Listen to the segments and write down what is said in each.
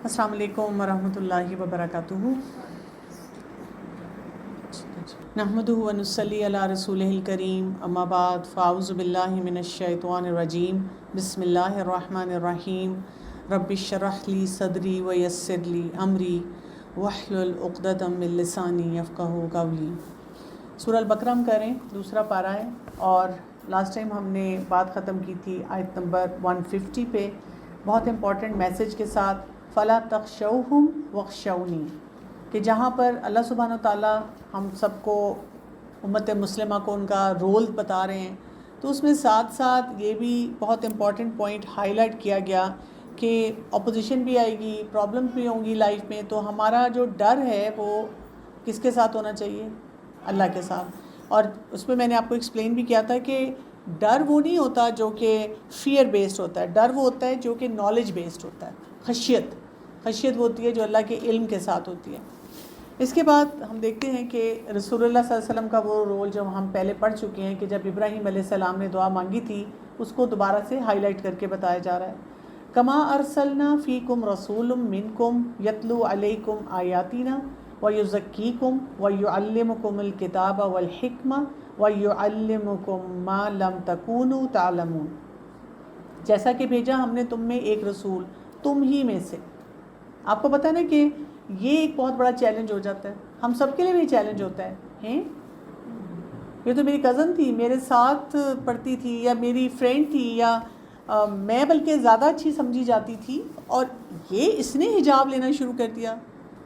السلام علیکم ورحمۃ اللہ وبرکاتہ۔ نحمدہ و نصلی علی رسولہ الکریم، اما بعد فاعوذ باللہ من الشیطان الرجیم، بسم اللہ الرحمن الرحیم۔ رب اشرح لی صدری ویسر لی امری واحلل عقدۃ من لسانی یفقہوا قولی۔ سورہ البقرہ ہم کریں، دوسرا پارہ ہے، اور لاسٹ ٹائم ہم نے بات ختم کی تھی آیت نمبر 150 پہ، بہت امپورٹنٹ میسج کے ساتھ، فَلَا تَخْشَوْهُمْ وَاخْشَوْنِي، کہ جہاں پر اللہ سبحانہ و تعالیٰ ہم سب کو، امت مسلمہ کو، ان کا رول بتا رہے ہیں، تو اس میں ساتھ ساتھ یہ بھی بہت امپورٹنٹ پوائنٹ ہائی لائٹ کیا گیا کہ اپوزیشن بھی آئے گی، پرابلم بھی ہوں گی لائف میں، تو ہمارا جو ڈر ہے وہ کس کے ساتھ ہونا چاہیے؟ اللہ کے ساتھ۔ اور اس میں نے آپ کو ایکسپلین بھی کیا تھا کہ ڈر وہ نہیں ہوتا جو کہ فیئر بیسڈ ہوتا ہے، ڈر وہ ہوتا ہے جو کہ نالج بیسڈ ہوتا ہے، خشیت وہ ہوتی ہے جو اللہ کے علم کے ساتھ ہوتی ہے۔ اس کے بعد ہم دیکھتے ہیں کہ رسول اللہ صلی اللہ علیہ وسلم کا وہ رول جو ہم پہلے پڑھ چکے ہیں کہ جب ابراہیم علیہ السلام نے دعا مانگی تھی، اس کو دوبارہ سے ہائی لائٹ کر کے بتایا جا رہا ہے۔ کما ارسلنا فیکم رسول منکم یتلو علیکم آیاتنا ویزکیکم ویعلمکم الکتاب والحکمہ ویعلمکم ما لم تکونوا تعلمون، جیسا کہ بھیجا ہم نے تم میں ایک رسول، تم ہی میں سے۔ آپ کو پتہ ہے نا کہ یہ ایک بہت بڑا چیلنج ہو جاتا ہے، ہم سب کے لیے بھی چیلنج ہوتا ہے۔ یہ تو میری کزن تھی، میرے ساتھ پڑھتی تھی، یا میری فرینڈ تھی، یا میں بلکہ زیادہ اچھی سمجھی جاتی تھی، اور اس نے حجاب لینا شروع کر دیا،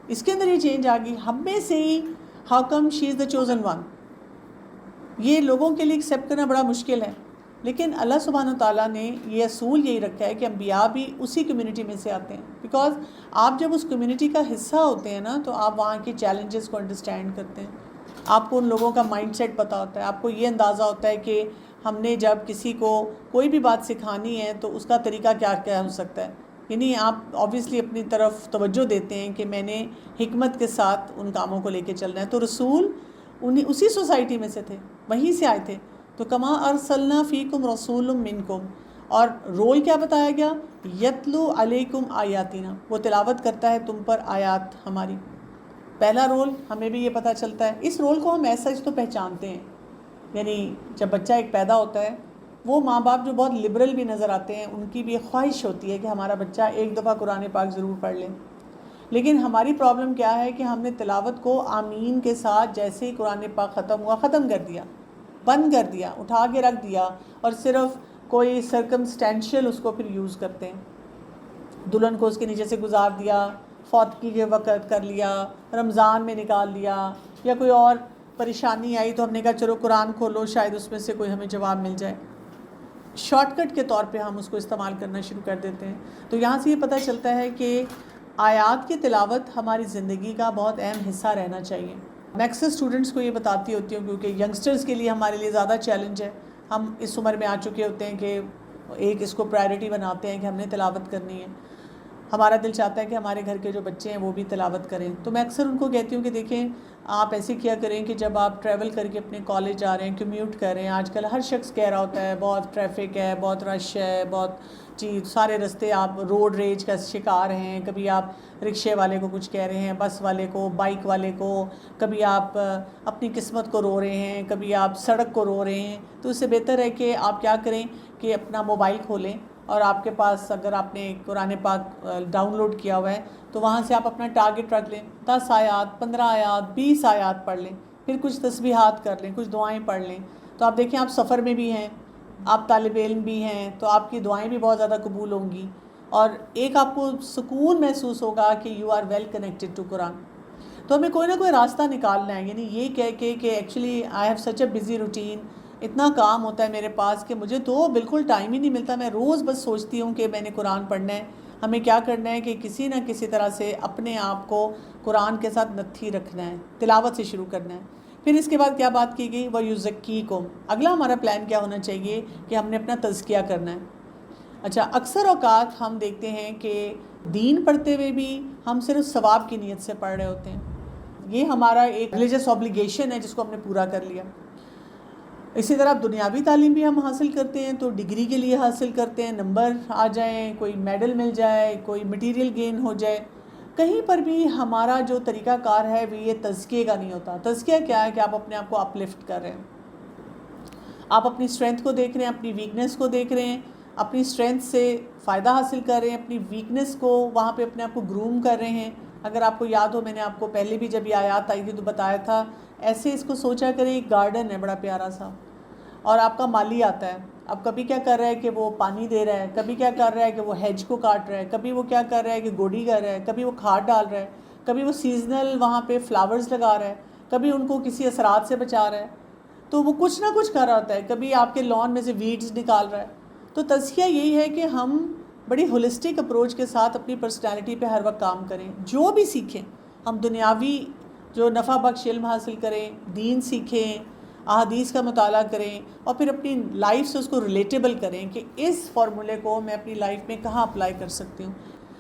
اس کے اندر یہ چینج آ گئی، ہم میں سے ہی how come she is the chosen one. یہ لوگوں کے لیے ایکسیپٹ کرنا بڑا مشکل ہے، لیکن اللہ سبحانہ تعالیٰ نے یہ اصول یہی رکھا ہے کہ انبیاء بھی اسی کمیونٹی میں سے آتے ہیں، بیکاز آپ جب اس کمیونٹی کا حصہ ہوتے ہیں نا تو آپ وہاں کے چیلنجز کو انڈرسٹینڈ کرتے ہیں، آپ کو ان لوگوں کا مائنڈ سیٹ پتہ ہوتا ہے، آپ کو یہ اندازہ ہوتا ہے کہ ہم نے جب کسی کو کوئی بھی بات سکھانی ہے تو اس کا طریقہ کیا ہو سکتا ہے، یعنی آپ آبویسلی اپنی طرف توجہ دیتے ہیں کہ میں نے حکمت کے ساتھ ان کاموں کو لے کے چلنا ہے۔ تو رسول اسی سوسائٹی میں سے تھے، وہیں سے آئے تھے۔ تو کما ارسلنا فیکم رسول منکم، اور رول کیا بتایا گیا؟ یتلو علیکم آیاتنا، وہ تلاوت کرتا ہے تم پر آیات ہماری۔ پہلا رول ہمیں بھی یہ پتہ چلتا ہے، اس رول کو ہم ایسا تو پہچانتے ہیں، یعنی جب بچہ ایک پیدا ہوتا ہے، وہ ماں باپ جو بہت لبرل بھی نظر آتے ہیں، ان کی بھی ایک خواہش ہوتی ہے کہ ہمارا بچہ ایک دفعہ قرآن پاک ضرور پڑھ لے، لیکن ہماری پرابلم کیا ہے کہ ہم نے تلاوت کو آمین کے ساتھ جیسے ہی قرآن پاک ختم ہوا ختم کر دیا، بند کر دیا، اٹھا کے رکھ دیا، اور صرف کوئی سرکمسٹینشیل اس کو پھر یوز کرتے ہیں۔ دلہن کو اس کے نیچے سے گزار دیا، فوتگی کے وقت کر لیا، رمضان میں نکال لیا، یا کوئی اور پریشانی آئی تو ہم نے کہا چلو قرآن کھولو، شاید اس میں سے کوئی ہمیں جواب مل جائے، شارٹ کٹ کے طور پہ ہم اس کو استعمال کرنا شروع کر دیتے ہیں۔ تو یہاں سے یہ پتہ چلتا ہے کہ آیات کی تلاوت ہماری زندگی کا بہت اہم حصہ رہنا چاہیے۔ میں اکثر اسٹوڈنٹس کو یہ بتاتی ہوتی ہوں، کیونکہ ینگسٹرز کے لیے ہمارے لیے زیادہ چیلنج ہے، ہم اس عمر میں آ چکے ہوتے ہیں کہ ایک اس کو پرائرٹی بناتے ہیں کہ ہم نے تلاوت کرنی ہے، ہمارا دل چاہتا ہے کہ ہمارے گھر کے جو بچے ہیں وہ بھی تلاوت کریں۔ تو میں اکثر ان کو کہتی ہوں کہ دیکھیں، آپ ایسے کیا کریں کہ جب آپ ٹریول کر کے اپنے کالج جا رہے ہیں، کمیوٹ کر رہے ہیں، آج کل ہر شخص کہہ رہا ہوتا ہے بہت ٹریفک ہے، بہت رش ہے، بہت سارے رستے آپ روڈ ریج کا شکار ہیں، کبھی آپ رکشے والے کو کچھ کہہ رہے ہیں، بس والے کو، بائک والے کو، کبھی آپ اپنی قسمت کو رو رہے ہیں، کبھی آپ سڑک کو رو رہے ہیں۔ تو اس سے بہتر ہے کہ آپ کیا کریں کہ اپنا موبائل کھولیں، اور آپ کے پاس اگر آپ نے قرآن پاک ڈاؤن لوڈ کیا ہوا ہے تو وہاں سے آپ اپنا ٹارگٹ رکھ لیں، 10 آیات، 15 آیات، 20 آیات پڑھ لیں، پھر کچھ تسبیحات کر لیں، کچھ دعائیں پڑھ لیں۔ تو آپ دیکھیں، آپ سفر میں بھی ہیں، آپ طالب علم بھی ہیں، تو آپ کی دعائیں بھی بہت زیادہ قبول ہوں گی، اور ایک آپ کو سکون محسوس ہوگا کہ you are well connected to Quran. تو ہمیں کوئی نہ کوئی راستہ نکالنا ہے، یعنی یہ کہہ کے کہ actually I have such a busy routine, اتنا کام ہوتا ہے میرے پاس کہ مجھے تو بالکل ٹائم ہی نہیں ملتا، میں روز بس سوچتی ہوں کہ میں نے قرآن پڑھنا ہے۔ ہمیں کیا کرنا ہے کہ کسی نہ کسی طرح سے اپنے آپ کو قرآن کے ساتھ نتھی رکھنا ہے، تلاوت سے شروع کرنا ہے۔ پھر اس کے بعد کیا بات کی گئی؟ وَيُزَكِّيكُمْ، اگلا ہمارا پلان کیا ہونا چاہیے کہ ہم نے اپنا تزکیہ کرنا ہے۔ اچھا، اکثر اوقات ہم دیکھتے ہیں کہ دین پڑھتے ہوئے بھی ہم صرف ثواب کی نیت سے پڑھ رہے ہوتے ہیں، یہ ہمارا ایک ریلیجس اوبلیگیشن ہے جس کو ہم نے پورا کر لیا۔ اسی طرح دنیاوی تعلیم بھی ہم حاصل کرتے ہیں تو ڈگری کے لیے حاصل کرتے ہیں، نمبر آ جائیں، کوئی میڈل مل جائے، کوئی مٹیریل گین ہو جائے، کہیں پر بھی ہمارا جو طریقہ کار ہے وہ یہ تزکیے کا نہیں ہوتا۔ تزکیہ کیا ہے کہ آپ اپنے آپ کو اپ لفٹ کر رہے ہیں، آپ اپنی اسٹرینتھ کو دیکھ رہے ہیں، اپنی ویکنس کو دیکھ رہے ہیں، اپنی اسٹرینتھ سے فائدہ حاصل کر رہے ہیں، اپنی ویکنس کو وہاں پہ اپنے آپ کو گروم کر رہے ہیں۔ اگر آپ کو یاد ہو، میں نے آپ کو پہلے بھی جب یہ آیات آئی تھی تو بتایا تھا، ایسے اس کو سوچا کریں ایک گارڈن ہے بڑا پیارا سا، اور آپ کا مالی آتا ہے، اب کبھی کیا کر رہا ہے کہ وہ پانی دے رہا ہے، کبھی کیا کر رہا ہے کہ وہ ہیج کو کاٹ رہا ہے، کبھی وہ کیا کر رہا ہے کہ گوڈی کر رہا ہے، کبھی وہ کھاد ڈال رہا ہے، کبھی وہ سیزنل وہاں پہ فلاورز لگا رہا ہے، کبھی ان کو کسی اثرات سے بچا رہا ہے، تو وہ کچھ نہ کچھ کر رہا ہوتا ہے، کبھی آپ کے لان میں سے ویڈز نکال رہا ہے۔ تو تزکیہ یہی ہے کہ ہم بڑی ہولسٹک اپروچ کے ساتھ اپنی پرسنالٹی پہ ہر وقت کام کریں، جو بھی سیکھیں، ہم دنیاوی جو نفع بخش علم حاصل کریں، دین سیکھیں، احادیث کا مطالعہ کریں، اور پھر اپنی لائف سے اس کو ریلیٹیبل کریں کہ اس فارمولے کو میں اپنی لائف میں کہاں اپلائی کر سکتی ہوں۔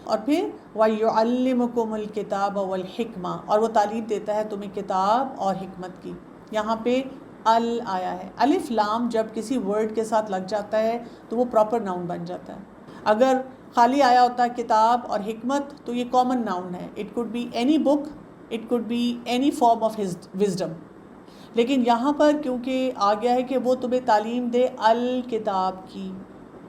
اور پھر وَيُعَلِّمُكُمُ الْكِتَابَ وَالْحِكْمَةَ، اور وہ تعلیم دیتا ہے تمہیں کتاب اور حکمت کی۔ یہاں پہ ال آیا ہے، الف لام جب کسی ورڈ کے ساتھ لگ جاتا ہے تو وہ پراپر ناؤن بن جاتا ہے۔ اگر خالی آیا ہوتا ہے کتاب اور حکمت تو یہ کامن ناؤن ہے، it could be any book, it could be any form of wisdom. لیکن یہاں پر کیونکہ آ گیا ہے کہ وہ تمہیں تعلیم دے الکتاب کی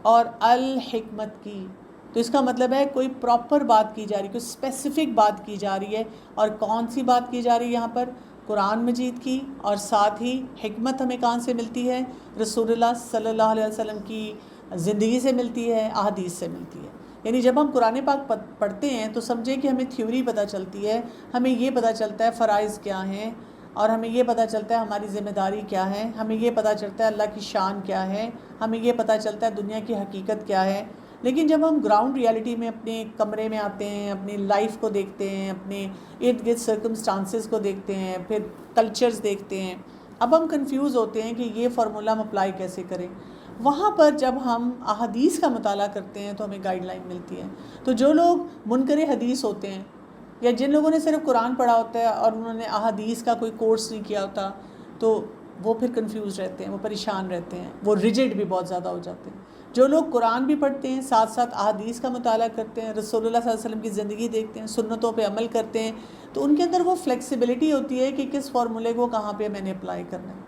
اور الحکمت کی، تو اس کا مطلب ہے کوئی پراپر بات کی جا رہی، کوئی اسپیسیفک بات کی جا رہی ہے۔ اور کون سی بات کی جا رہی ہے یہاں پر؟ قرآن مجید کی، اور ساتھ ہی حکمت ہمیں کہاں سے ملتی ہے؟ رسول اللہ صلی اللہ علیہ وسلم کی زندگی سے ملتی ہے، احادیث سے ملتی ہے۔ یعنی جب ہم قرآن پاک پڑھتے ہیں تو سمجھیں کہ ہمیں تھیوری پتہ چلتی ہے، ہمیں یہ پتہ چلتا ہے فرائض کیا ہیں، اور ہمیں یہ پتہ چلتا ہے ہماری ذمہ داری کیا ہے، ہمیں یہ پتہ چلتا ہے اللہ کی شان کیا ہے، ہمیں یہ پتہ چلتا ہے دنیا کی حقیقت کیا ہے۔ لیکن جب ہم گراؤنڈ ریالٹی میں اپنے کمرے میں آتے ہیں، اپنی لائف کو دیکھتے ہیں، اپنے ارد گرد سرکمسٹانسز کو دیکھتے ہیں، پھر کلچرز دیکھتے ہیں، اب ہم کنفیوز ہوتے ہیں کہ یہ فارمولہ ہم اپلائی کیسے کریں۔ وہاں پر جب ہم احادیث کا مطالعہ کرتے ہیں تو ہمیں گائیڈ لائن ملتی ہے۔ تو جو لوگ منکر حدیث ہوتے ہیں، یا جن لوگوں نے صرف قرآن پڑھا ہوتا ہے اور انہوں نے احادیث کا کوئی کورس نہیں کیا ہوتا، تو وہ پھر کنفیوز رہتے ہیں، وہ پریشان رہتے ہیں، وہ ریجڈ بھی بہت زیادہ ہو جاتے ہیں۔ جو لوگ قرآن بھی پڑھتے ہیں، ساتھ ساتھ احادیث کا مطالعہ کرتے ہیں، رسول اللہ صلی اللہ علیہ وسلم کی زندگی دیکھتے ہیں، سنتوں پہ عمل کرتے ہیں، تو ان کے اندر وہ فلیکسیبلٹی ہوتی ہے کہ کس فارمولے کو کہاں پہ میں نے اپلائی کرنا ہے۔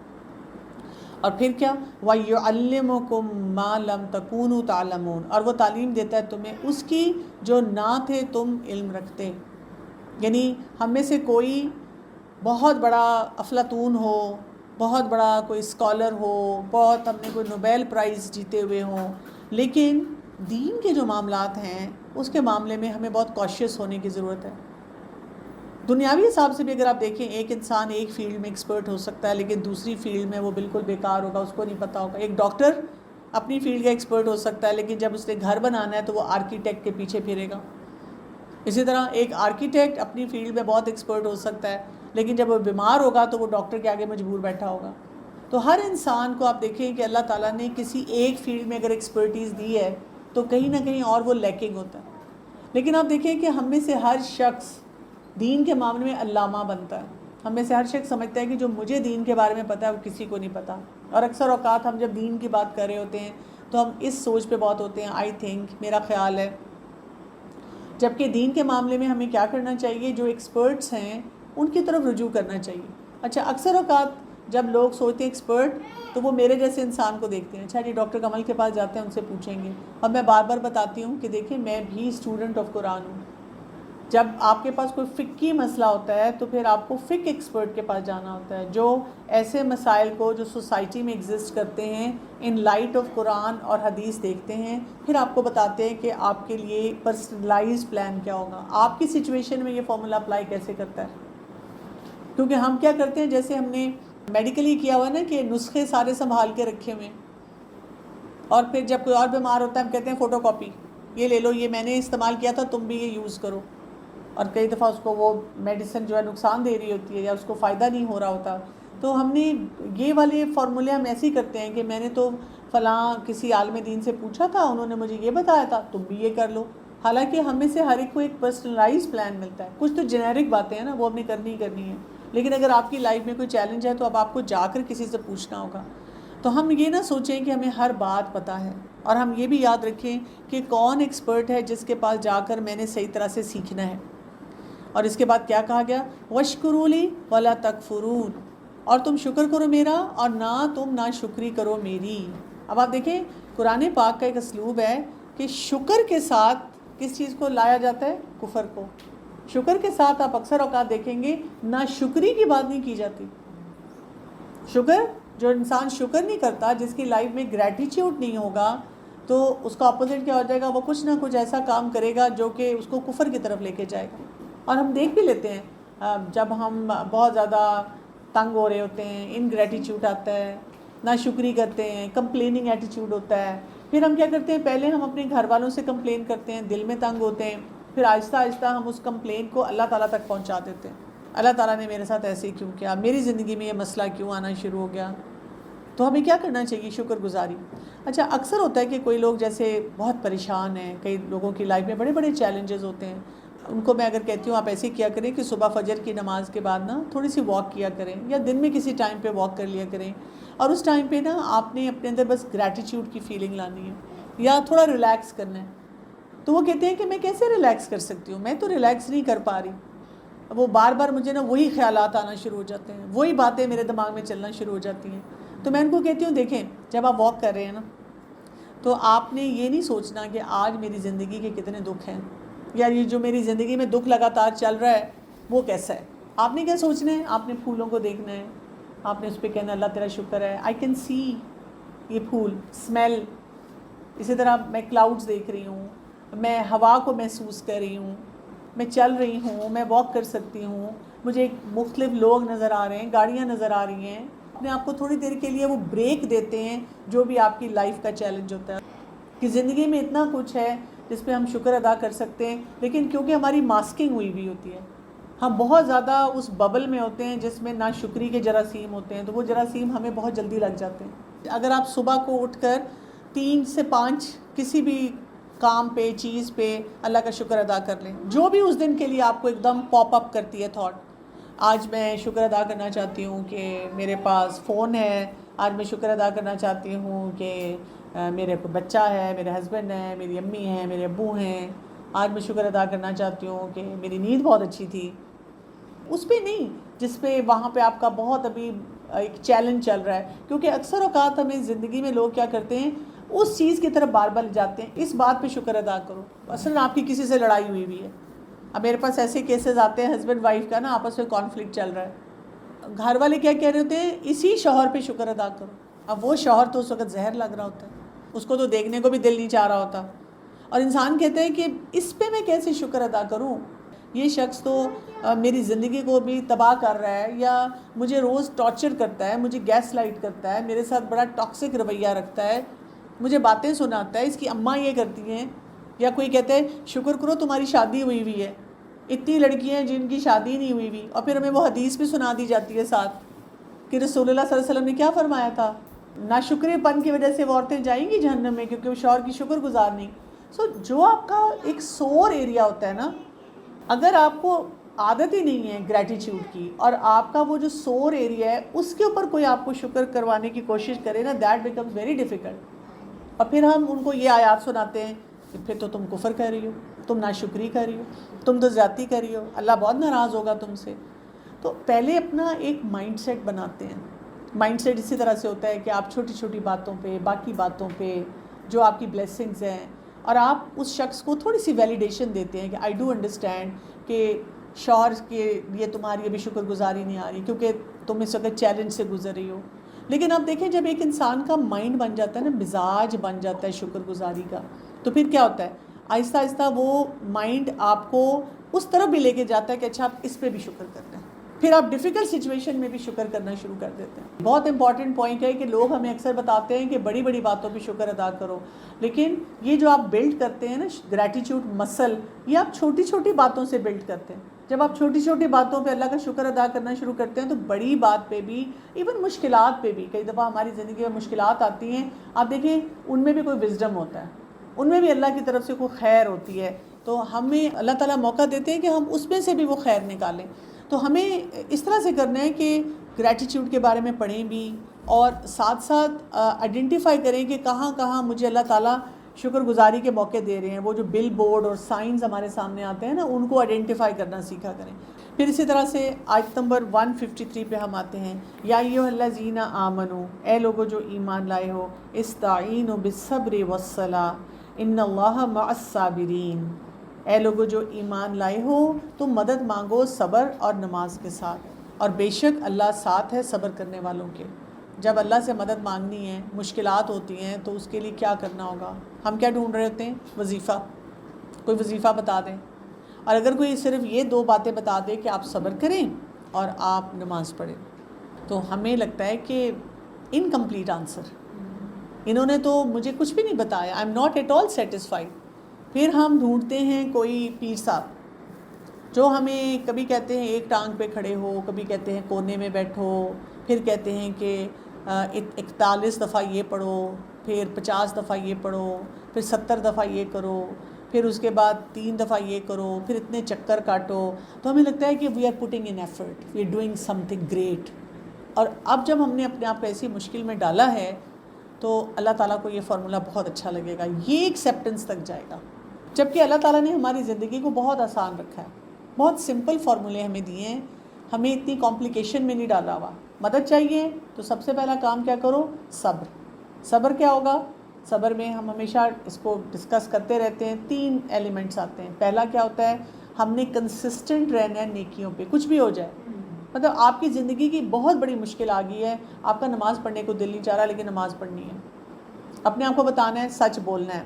اور پھر کیا؟ وَيُعَلِّمُكُم مَّا لَمْ تَكُونُوا تَعْلَمُونَ، اور وہ تعلیم دیتا ہے تمہیں اس کی جو نہ تھے تم علم رکھتے۔ یعنی ہم میں سے کوئی بہت بڑا افلاطون ہو، بہت بڑا کوئی اسکالر ہو، بہت ہم نے کوئی نوبیل پرائز جیتے ہوئے ہوں، لیکن دین کے جو معاملات ہیں اس کے معاملے میں ہمیں بہت کوشیس ہونے کی ضرورت ہے۔ دنیاوی حساب سے بھی اگر آپ دیکھیں، ایک انسان ایک فیلڈ میں ایکسپرٹ ہو سکتا ہے لیکن دوسری فیلڈ میں وہ بالکل بیکار ہوگا، اس کو نہیں پتہ ہوگا۔ ایک ڈاکٹر اپنی فیلڈ کا ایکسپرٹ ہو سکتا ہے لیکن جب اس نے گھر بنانا ہے تو وہ آرکیٹیکٹ کے پیچھے پھرے گا۔ اسی طرح ایک آرکیٹیکٹ اپنی فیلڈ میں بہت ایکسپرٹ ہو سکتا ہے لیکن جب وہ بیمار ہوگا تو وہ ڈاکٹر کے آگے مجبور بیٹھا ہوگا۔ تو ہر انسان کو آپ دیکھیں کہ اللہ تعالیٰ نے کسی ایک فیلڈ میں اگر ایکسپرٹیز دی ہے تو کہیں نہ کہیں اور وہ لیکنگ ہوتا ہے۔ لیکن آپ دیکھیں کہ ہم میں سے ہر شخص دین کے معاملے میں علامہ بنتا ہے۔ ہم میں سے ہر شخص سمجھتا ہے کہ جو مجھے دین کے بارے میں پتہ ہے وہ کسی کو نہیں پتہ، اور اکثر اوقات ہم جب دین کی بات کر رہے ہوتے ہیں تو ہم اس سوچ پہ بہت ہوتے ہیں، آئی تھنک، میرا خیال ہے، جبکہ دین کے معاملے میں ہمیں کیا کرنا چاہیے؟ جو ایکسپرٹس ہیں ان کی طرف رجوع کرنا چاہیے۔ اچھا، اکثر اوقات جب لوگ سوچتے ہیں ایکسپرٹ تو وہ میرے جیسے انسان کو دیکھتے ہیں، اچھا جی ڈاکٹر کمل کے پاس جاتے ہیں، ان سے پوچھیں گے۔ اور میں بار بار بتاتی ہوں کہ دیکھیں میں بھی اسٹوڈنٹ آف قرآن ہوں۔ جب آپ کے پاس کوئی فقہی مسئلہ ہوتا ہے تو پھر آپ کو فقہ ایکسپرٹ کے پاس جانا ہوتا ہے، جو ایسے مسائل کو جو سوسائٹی میں ایگزسٹ کرتے ہیں ان لائٹ آف قرآن اور حدیث دیکھتے ہیں، پھر آپ کو بتاتے ہیں کہ آپ کے لیے پرسنلائز پلان کیا ہوگا، آپ کی سچویشن میں یہ فارمولا اپلائی کیسے کرتا ہے۔ کیونکہ ہم کیا کرتے ہیں، جیسے ہم نے میڈیکلی کیا ہوا ہے نا کہ نسخے سارے سنبھال کے رکھے ہوئے ہیں، اور پھر جب کوئی اور بیمار ہوتا ہے ہم کہتے ہیں فوٹو کاپی، یہ لے لو، یہ میں نے استعمال کیا تھا تم بھی یہ یوز کرو۔ اور کئی دفعہ اس کو وہ میڈیسن جو ہے نقصان دے رہی ہوتی ہے یا اس کو فائدہ نہیں ہو رہا ہوتا، تو ہم نے یہ والے فارمولے ہم ایسے ہی کرتے ہیں کہ میں نے تو فلاں کسی عالم دین سے پوچھا تھا، انہوں نے مجھے یہ بتایا تھا، تم بھی یہ کر لو۔ حالانکہ ہم میں سے ہر ایک کو ایک پرسنلائز پلان ملتا ہے۔ کچھ تو جنیرک باتیں ہیں نا، وہ ہم نے کرنی ہی کرنی ہے، لیکن اگر آپ کی لائف میں کوئی چیلنج ہے تو اب آپ کو جا کر کسی سے پوچھنا ہوگا۔ تو ہم یہ نہ سوچیں کہ ہمیں ہر بات پتہ ہے، اور ہم یہ بھی یاد رکھیں کہ کون ایکسپرٹ ہے جس کے پاس جا کر میں نے صحیح طرح سے سیکھنا ہے۔ اور اس کے بعد کیا کہا گیا؟ وَاشْكُرُوا لِي وَلَا تَكْفُرُونَ، اور تم شکر کرو میرا اور نہ تم ناشکری کرو میری۔ اب آپ دیکھیں قرآن پاک کا ایک اسلوب ہے کہ شکر کے ساتھ کس چیز کو لایا جاتا ہے؟ کفر کو۔ شکر کے ساتھ آپ اکثر اوقات دیکھیں گے ناشکری کی بات نہیں کی جاتی۔ شکر، جو انسان شکر نہیں کرتا، جس کی لائف میں گریٹیٹیوڈ نہیں ہوگا، تو اس کا اپوزٹ کیا ہو جائے گا؟ وہ کچھ نہ کچھ ایسا کام کرے گا جو کہ اس کو کفر کی طرف لے کے جائے گا۔ اور ہم دیکھ بھی لیتے ہیں جب ہم بہت زیادہ تنگ ہو رہے ہوتے ہیں، انگریٹیٹیوڈ آتا ہے، ناشکری کرتے ہیں، کمپلیننگ ایٹیٹیوڈ ہوتا ہے، پھر ہم کیا کرتے ہیں؟ پہلے ہم اپنے گھر والوں سے کمپلین کرتے ہیں، دل میں تنگ ہوتے ہیں، پھر آہستہ آہستہ ہم اس کمپلین کو اللہ تعالیٰ تک پہنچا دیتے ہیں۔ اللہ تعالیٰ نے میرے ساتھ ایسے کیوں کیا؟ میری زندگی میں یہ مسئلہ کیوں آنا شروع ہو گیا؟ تو ہمیں کیا کرنا چاہیے؟ شکر گزاری۔ اچھا، اکثر ہوتا ہے کہ کوئی لوگ جیسے بہت پریشان ہیں، کئی لوگوں کی لائف میں بڑے بڑے چیلنجز ہوتے ہیں، ان کو میں اگر کہتی ہوں آپ ایسے کیا کریں کہ صبح فجر کی نماز کے بعد نا تھوڑی سی واک کیا کریں، یا دن میں کسی ٹائم پہ واک کر لیا کریں، اور اس ٹائم پہ نا آپ نے اپنے اندر بس گریٹیٹیوڈ کی فیلنگ لانی ہے، یا تھوڑا ریلیکس کرنا ہے۔ تو وہ کہتے ہیں کہ میں کیسے ریلیکس کر سکتی ہوں؟ میں تو ریلیکس نہیں کر پا رہی، وہ بار بار مجھے نا وہی خیالات آنا شروع ہو جاتے ہیں، وہی باتیں میرے دماغ میں چلنا شروع ہو جاتی ہیں۔ تو میں ان کو کہتی ہوں دیکھیں، جب آپ واک کر رہے ہیں نا، تو آپ نے یہ نہیں سوچنا کہ آج میری زندگی کے کتنے دکھ ہیں، یا یہ جو میری زندگی میں دکھ لگاتار چل رہا ہے وہ کیسا ہے۔ آپ نے کیا سوچنا ہے؟ آپ نے پھولوں کو دیکھنا ہے، آپ نے اس پہ کہنا اللہ تیرا شکر ہے، آئی کین سی یہ پھول، اسمیل۔ اسی طرح میں کلاؤڈز دیکھ رہی ہوں، میں ہوا کو محسوس کر رہی ہوں، میں چل رہی ہوں، میں واک کر سکتی ہوں، مجھے مختلف لوگ نظر آ رہے ہیں، گاڑیاں نظر آ رہی ہیں۔ اپنے آپ کو تھوڑی دیر کے لیے وہ بریک دیتے ہیں جو بھی آپ کی لائف کا چیلنج ہوتا ہے، کہ زندگی میں اتنا کچھ ہے جس پہ ہم شکر ادا کر سکتے ہیں، لیکن کیونکہ ہماری ماسکنگ ہوئی بھی ہوتی ہے، ہم بہت زیادہ اس ببل میں ہوتے ہیں جس میں ناشکری کے جراثیم ہوتے ہیں، تو وہ جراثیم ہمیں بہت جلدی لگ جاتے ہیں۔ اگر آپ صبح کو اٹھ کر 3 سے 5 کسی بھی کام پہ، چیز پہ اللہ کا شکر ادا کر لیں، جو بھی اس دن کے لیے آپ کو ایک دم پاپ اپ کرتی ہے تھاٹ۔ آج میں شکر ادا کرنا چاہتی ہوں کہ میرے پاس فون ہے، آج میں شکر ادا کرنا چاہتی ہوں کہ میرے بچہ ہے، میرے ہسبینڈ ہیں، میری امی ہیں، میرے ابو ہیں، آج میں شکر ادا کرنا چاہتی ہوں کہ میری نیند بہت اچھی تھی۔ اس پہ نہیں جس پہ وہاں پہ آپ کا بہت ابھی ایک چیلنج چل رہا ہے، کیونکہ اکثر اوقات ہمیں زندگی میں لوگ کیا کرتے ہیں، اس چیز کی طرف بار بار جاتے ہیں، اس بات پہ شکر ادا کرو۔ اصل آپ کی کسی سے لڑائی ہوئی بھی ہے، اب میرے پاس ایسے کیسز آتے ہیں ہسبینڈ وائف کا نا آپس میں کانفلکٹ چل رہا ہے، گھر والے کیا کہہ رہے ہوتے ہیں؟ اسی شوہر پہ شکر ادا کرو۔ اب وہ شوہر تو اس وقت زہر لگ رہا ہوتا ہے، اس کو تو دیکھنے کو بھی دل نہیں چاہ رہا ہوتا، اور انسان کہتا ہے کہ اس پہ میں کیسے شکر ادا کروں؟ یہ شخص تو میری زندگی کو بھی تباہ کر رہا ہے، یا مجھے روز ٹارچر کرتا ہے، مجھے گیس لائٹ کرتا ہے، میرے ساتھ بڑا ٹاکسک رویہ رکھتا ہے، مجھے باتیں سناتا ہے، اس کی اماں یہ کرتی ہیں۔ یا کوئی کہتا ہے شکر کرو تمہاری شادی ہوئی ہوئی ہے، اتنی لڑکیاں ہیں جن کی شادی نہیں ہوئی ہوئی، اور پھر ہمیں وہ حدیث بھی سنا دی جاتی ہے ساتھ کہ رسول اللہ صلی اللہ علیہ وسلم نے کیا فرمایا تھا، ناشکری پن کی وجہ سے وہ عورتیں جائیں گی جہنم میں کیونکہ وہ شوہر کی شکر گزار نہیں۔ جو آپ کا ایک سور ایریا ہوتا ہے نا، اگر آپ کو عادت ہی نہیں ہے گریٹیٹیوڈ کی، اور آپ کا وہ جو سور ایریا ہے اس کے اوپر کوئی آپ کو شکر کروانے کی کوشش کرے نا، دیٹ بیکمز ویری ڈیفیکلٹ۔ اور پھر ہم ان کو یہ آیات سناتے ہیں کہ پھر تو تم کفر کر رہی ہو، تم ناشکری کر رہی ہو، تم تو زیادتی کر رہی ہو، اللہ بہت ناراض ہوگا تم سے۔ تو پہلے اپنا ایک مائنڈ سیٹ بناتے ہیں۔ مائنڈ سیٹ اسی طرح سے ہوتا ہے کہ آپ چھوٹی چھوٹی باتوں پہ، باقی باتوں پہ جو آپ کی بلیسنگز ہیں، اور آپ اس شخص کو تھوڑی سی ویلیڈیشن دیتے ہیں کہ آئی ڈو انڈرسٹینڈ کہ شوہر کے لیے تمہاری ابھی شکر گزاری نہیں آ رہی کیونکہ تم اس وقت چیلنج سے گزر رہی ہو۔ لیکن آپ دیکھیں جب ایک انسان کا مائنڈ بن جاتا ہے نا، مزاج بن جاتا ہے شکر گزاری کا، تو پھر کیا ہوتا ہے، آہستہ آہستہ وہ مائنڈ آپ کو اس طرف بھی لے کے جاتا ہے کہ اچھا آپ اس پہ بھی شکر کرتے ہیں، پھر آپ ڈیفیکلٹ سچویشن میں بھی شکر کرنا شروع کر دیتے ہیں۔ بہت امپورٹنٹ پوائنٹ ہے کہ لوگ ہمیں اکثر بتاتے ہیں کہ بڑی بڑی باتوں پہ شکر ادا کرو، لیکن یہ جو آپ بلڈ کرتے ہیں نا گریٹیٹیوڈ مسل، یہ آپ چھوٹی چھوٹی باتوں سے بلڈ کرتے ہیں۔ جب آپ چھوٹی چھوٹی باتوں پہ اللہ کا شکر ادا کرنا شروع کرتے ہیں تو بڑی بات پہ بھی، ایون مشکلات پہ بھی، کئی دفعہ ہماری زندگی میں مشکلات آتی ہیں، آپ دیکھیں ان میں بھی کوئی وزڈم ہوتا ہے، ان میں بھی اللہ کی طرف سے کوئی خیر ہوتی ہے، تو ہمیں اللہ تعالیٰ موقع دیتے ہیں کہ ہم اس میں سے بھی وہ خیر نکالیں۔ تو ہمیں اس طرح سے کرنا ہے کہ گریٹیٹیوڈ کے بارے میں پڑھیں بھی، اور ساتھ ساتھ آئیڈینٹیفائی کریں کہ کہاں کہاں مجھے اللہ تعالیٰ شکر گزاری کے موقع دے رہے ہیں. وہ جو بل بورڈ اور سائنز ہمارے سامنے آتے ہیں نا، ان کو آئیڈینٹیفائی کرنا سیکھا کریں. پھر اسی طرح سے آیت نمبر 153 پہ ہم آتے ہیں، یا ایھا الذین آمنو، اے لوگو جو ایمان لائے ہو، استعینوا بالصبر والصلاۃ ان اللہ مع الصابرین. اے لوگو جو ایمان لائے ہو تم مدد مانگو صبر اور نماز کے ساتھ، اور بے شک اللہ ساتھ ہے صبر کرنے والوں کے. جب اللہ سے مدد مانگنی ہے، مشکلات ہوتی ہیں، تو اس کے لیے کیا کرنا ہوگا؟ ہم کیا ڈھونڈ رہے ہوتے ہیں؟ وظیفہ. کوئی وظیفہ بتا دیں، اور اگر کوئی صرف یہ 2 باتیں بتا دے کہ آپ صبر کریں اور آپ نماز پڑھیں، تو ہمیں لگتا ہے کہ انکمپلیٹ آنسر. انہوں نے تو مجھے کچھ بھی نہیں بتایا، I am not at all satisfied. پھر ہم ڈھونڈتے ہیں کوئی پیر صاحب جو ہمیں کبھی کہتے ہیں ایک ٹانگ پہ کھڑے ہو، کبھی کہتے ہیں کونے میں بیٹھو، پھر کہتے ہیں کہ 41 دفعہ یہ پڑھو، پھر 50 دفعہ یہ پڑھو، پھر 70 دفعہ یہ کرو، پھر اس کے بعد 3 دفعہ یہ کرو، پھر اتنے چکر کاٹو. تو ہمیں لگتا ہے کہ we are putting in effort, we are doing something great. اور اب جب ہم نے اپنے آپ کو ایسی مشکل میں ڈالا ہے تو اللہ تعالیٰ کو یہ فارمولہ بہت اچھا لگے گا، یہ ایکسیپٹنس تک جائے گا. جبکہ اللہ تعالیٰ نے ہماری زندگی کو بہت آسان رکھا ہے، بہت سمپل فارمولے ہمیں دیے ہیں، ہمیں اتنی کمپلیکیشن میں نہیں ڈالا ہوا. مدد چاہیے تو سب سے پہلا کام کیا کرو؟ صبر. صبر کیا ہوگا؟ صبر میں ہم ہمیشہ اس کو ڈسکس کرتے رہتے ہیں، 3 ایلیمنٹس آتے ہیں. پہلا کیا ہوتا ہے؟ ہم نے کنسسٹنٹ رہنا ہے نیکیوں پہ، کچھ بھی ہو جائے. مطلب آپ کی زندگی کی بہت بڑی مشکل آ گئی ہے، آپ کا نماز پڑھنے کو دل نہیں چاہ رہا، لیکن نماز پڑھنی ہے. اپنے آپ کو بتانا ہے، سچ بولنا ہے.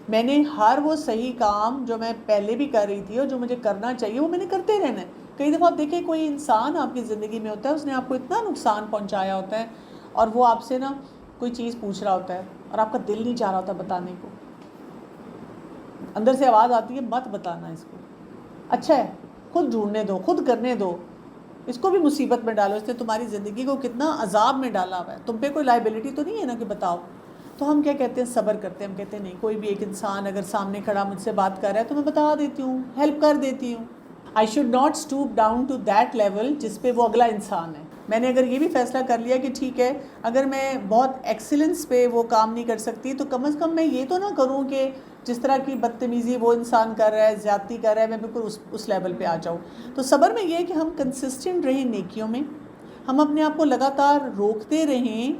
میں نے ہر وہ صحیح کام جو میں پہلے بھی کر رہی تھی اور جو مجھے کرنا چاہیے وہ میں نے کرتے رہنا ہے. کئی دفعہ آپ دیکھیں کوئی انسان آپ کی زندگی میں ہوتا ہے، اس نے آپ کو اتنا نقصان پہنچایا ہوتا ہے، اور وہ آپ سے نا کوئی چیز پوچھ رہا ہوتا ہے اور آپ کا دل نہیں چاہ رہا ہوتا بتانے کو. اندر سے آواز آتی ہے مت بتانا اس کو، اچھا ہے خود ڈھونڈنے دو، خود کرنے دو، اس کو بھی مصیبت میں ڈالو. اس نے تمہاری زندگی کو کتنا عذاب میں ڈالا ہوا ہے، تم پہ کوئی لائبلٹی تو نہیں ہے نا کہ بتاؤ. تو ہم کیا کہتے ہیں؟ صبر کرتے ہیں. ہم کہتے ہیں نہیں، کوئی بھی ایک انسان اگر سامنے کھڑا مجھ سے بات کر رہا ہے تو میں بتا دیتی ہوں، ہیلپ کر دیتی ہوں. I should not stoop down to that level جس پہ وہ اگلا انسان ہے. میں نے اگر یہ بھی فیصلہ کر لیا کہ ٹھیک ہے، اگر میں بہت ایکسیلنس پہ وہ کام نہیں کر سکتی تو کم از کم میں یہ تو نہ کروں کہ جس طرح کی بدتمیزی وہ انسان کر رہا ہے، زیادتی کر رہا ہے، میں بالکل اس لیول پہ آ جاؤں. تو صبر میں یہ ہے کہ ہم کنسسٹنٹ رہیں نیکیوں میں، ہم اپنے آپ کو لگاتار روکتے رہیں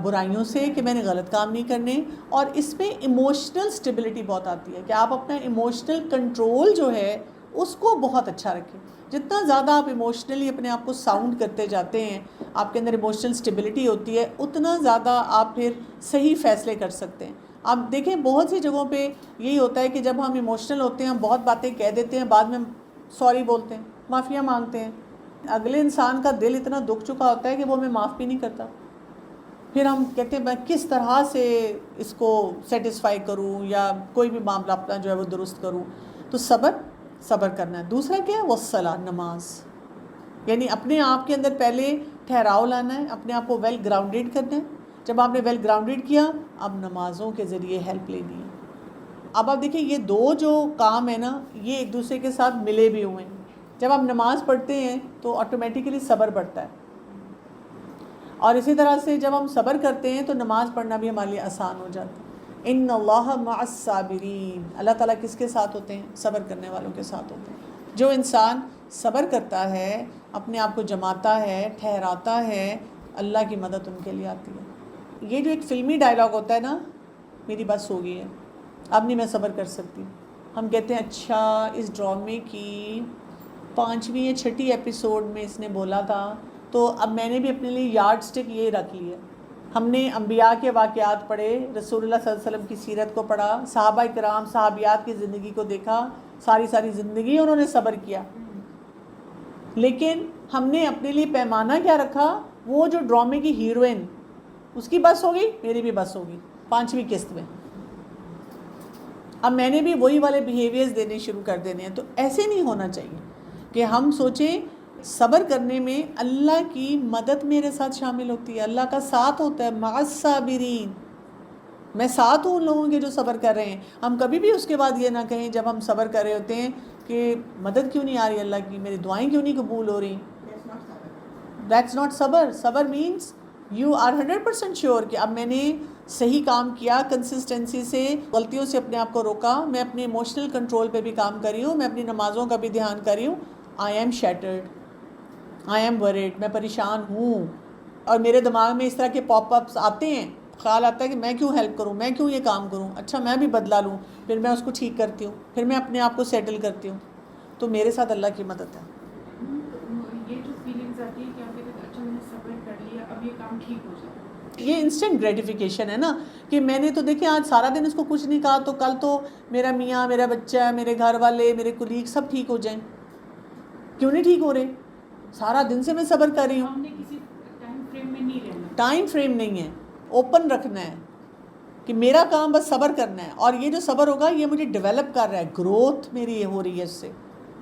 برائیوں سے کہ میں نے غلط کام نہیں کرنے. اور اس میں ایموشنل سٹیبلٹی بہت آتی ہے کہ آپ اپنا ایموشنل کنٹرول جو ہے اس کو بہت اچھا رکھیں. جتنا زیادہ آپ ایموشنلی اپنے آپ کو ساؤنڈ کرتے جاتے ہیں، آپ کے اندر ایموشنل سٹیبلٹی ہوتی ہے، اتنا زیادہ آپ پھر صحیح فیصلے کر سکتے ہیں. آپ دیکھیں بہت سی جگہوں پہ یہی ہوتا ہے کہ جب ہم ایموشنل ہوتے ہیں ہم بہت باتیں کہہ دیتے ہیں، بعد میں سوری بولتے ہیں، معافیاں مانگتے ہیں. اگلے انسان کا دل اتنا دکھ چکا ہوتا ہے کہ وہ ہمیں معاف بھی نہیں کرتا. پھر ہم کہتے ہیں میں کس طرح سے اس کو سیٹسفائی کروں یا کوئی بھی معاملہ اپنا جو ہے وہ درست کروں. تو صبر کرنا ہے. دوسرا کیا ہے؟ والصلاۃ، نماز. یعنی اپنے آپ کے اندر پہلے ٹھہراؤ لانا ہے، اپنے آپ کو ویل گراؤنڈیڈ کرنا ہے. جب آپ نے ویل گراؤنڈیڈ کیا، اب نمازوں کے ذریعے ہیلپ لینی ہے. اب آپ دیکھیں یہ 2 جو کام ہیں نا، یہ ایک دوسرے کے ساتھ ملے بھی ہوئے ہیں. جب آپ نماز پڑھتے ہیں تو آٹومیٹیکلی صبر بڑھتا ہے، اور اسی طرح سے جب ہم صبر کرتے ہیں تو نماز پڑھنا بھی ہمارے لیے آسان ہو جاتا ہے. ان اللہ مع الصابرین، اللہ تعالیٰ کس کے ساتھ ہوتے ہیں؟ صبر کرنے والوں کے ساتھ ہوتے ہیں. جو انسان صبر کرتا ہے، اپنے آپ کو جماتا ہے، ٹھہراتا ہے، اللہ کی مدد ان کے لیے آتی ہے. یہ جو ایک فلمی ڈائلاگ ہوتا ہے نا، میری بس ہو گئی ہے، اب نہیں میں صبر کر سکتی. ہم کہتے ہیں اچھا اس ڈرامے کی 5ویں یا 6ٹھی ایپیسوڈ میں اس نے بولا تھا، تو اب میں نے بھی اپنے لیے یارڈ سٹک یہ رکھ لی ہے. ہم نے انبیاء کے واقعات پڑھے، رسول اللہ صلی اللہ علیہ وسلم کی سیرت کو پڑھا، صحابہ کرام صحابیات کی زندگی کو دیکھا، ساری زندگی انہوں نے صبر کیا. لیکن ہم نے اپنے لیے پیمانہ کیا رکھا؟ وہ جو ڈرامے کی ہیروئن، اس کی بس ہوگی، میری بھی بس ہوگی 5ویں قسط میں. اب میں نے بھی وہی والے بیہیویئرز دینے شروع کر دینے ہیں. تو ایسے نہیں ہونا چاہیے کہ ہم سوچیں صبر کرنے میں اللہ کی مدد میرے ساتھ شامل ہوتی ہے، اللہ کا ساتھ ہوتا ہے. مع الصابرین، میں ساتھ ہوں ان لوگوں کے جو صبر کر رہے ہیں. ہم کبھی بھی اس کے بعد یہ نہ کہیں جب ہم صبر کر رہے ہوتے ہیں کہ مدد کیوں نہیں آ رہی اللہ کی، میری دعائیں کیوں نہیں قبول ہو رہی. دیٹس ناٹ صبر. صبر مینس یو آر 100% شیور کہ اب میں نے صحیح کام کیا، کنسسٹنسی سے، غلطیوں سے اپنے آپ کو روکا، میں اپنے ایموشنل کنٹرول پہ بھی کام کر رہی ہوں، میں اپنی نمازوں کا بھی دھیان کر رہی ہوں. I am shattered, I am word, میں پریشان ہوں، اور میرے دماغ میں اس طرح کے پاپ اپس آتے ہیں، خیال آتا ہے کہ میں کیوں ہیلپ کروں، میں کیوں یہ کام کروں، اچھا میں بھی بدلا لوں، پھر میں اس کو ٹھیک کرتی ہوں، پھر میں اپنے آپ کو سیٹل کرتی ہوں. تو میرے ساتھ اللہ کی مدد ہے. یہ جو فیلنگز آتی ہے کہ آپ کہتے ہیں اچھا میں نے صبر کر لیا، اب یہ کام ٹھیک ہو جائے، یہ انسٹنٹ گریٹیفیکیشن ہے نا، کہ میں نے تو دیکھیں آج سارا دن اس کو کچھ نہیں کہا، تو کل تو میرا میاں، میرا بچہ، میرے گھر والے، میرے کولیگ سب ٹھیک ہو جائیں. کیوں نہیں ٹھیک ہو رہے؟ سارا دن سے میں صبر کر رہی ہوں. ہم نے کسی ٹائم فریم میں نہیں رہنا، ٹائم فریم نہیں ہے، اوپن رکھنا ہے کہ میرا کام بس صبر کرنا ہے، اور یہ جو صبر ہوگا یہ مجھے ڈیولپ کر رہا ہے، گروتھ میری یہ ہو رہی ہے اس سے.